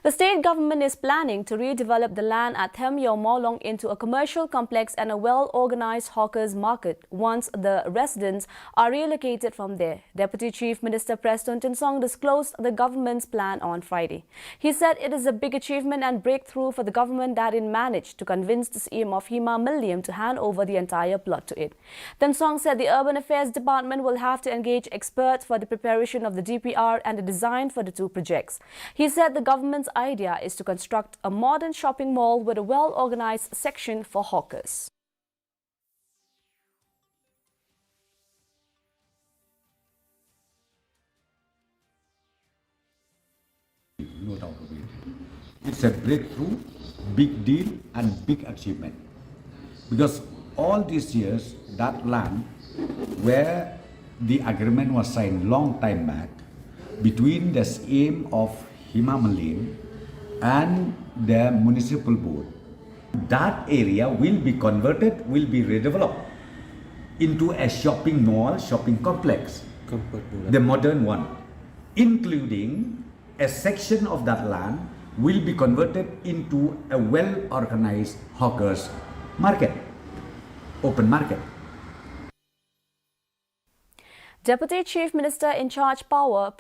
The state government is planning to redevelop the land at Mawlong into a commercial complex and a well-organized hawkers market once the residents are relocated from there. Deputy Chief Minister Preston Tinsong disclosed the government's plan on Friday. He said it is a big achievement and breakthrough for the government that it managed to convince the CM of Mawlong to hand over the entire plot to it. Tinsong said the Urban Affairs Department will have to engage experts for the preparation of the DPR and the design for the two projects. He said the government's idea is to construct a modern shopping mall with a well-organized section for hawkers. No doubt of it. It's a breakthrough, big deal and big achievement. Because all these years, that land where the agreement was signed long time back between the aim of Mawlong and the municipal board, that area will be converted, will be redeveloped into a shopping mall, shopping complex, the modern one, including a section of that land will be converted into a well-organized hawkers market, open market. Deputy Chief Minister in charge power